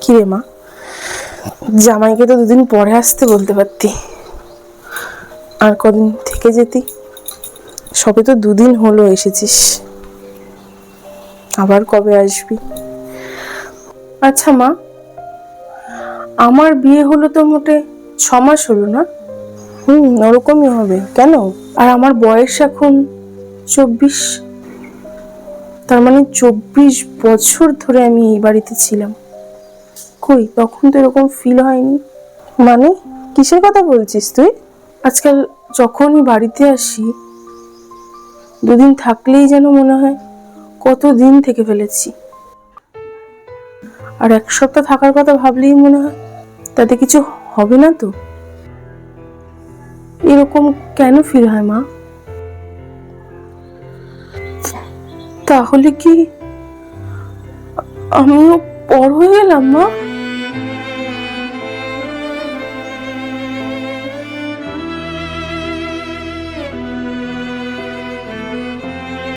কিরে মা, জামাইকে তো দুদিন পরে আসতে বলতে পারতি, আর কদিন থেকে যেতি। সবে তো দুদিন হলো এসেছিস, আবার কবে আসবি? আচ্ছা মা, আমার বিয়ে হলো তো মোটে 6 মাস হলো না? ওরকমই হবে। কেন? আর আমার বয়স এখন 24। তার মানে 24 বছর ধরে আমি এই বাড়িতে ছিলাম। কই, তখন তো এরকম ফিল হয়নি। মানে কিসের কথা বলছিস তুই? আজকাল যখনই বাড়িতে আসি, দুদিন থাকলেই যেন মনে হয় কত দিন থেকে ফেলেছি। আর 1 সপ্তাহ থাকার কথা ভাবলেই মনে হয় তাতে কিছু হবে না তো। এরকম কেন ফিল হয় মা? তাহলে কি আমিও বড় হয়ে গেলাম মা?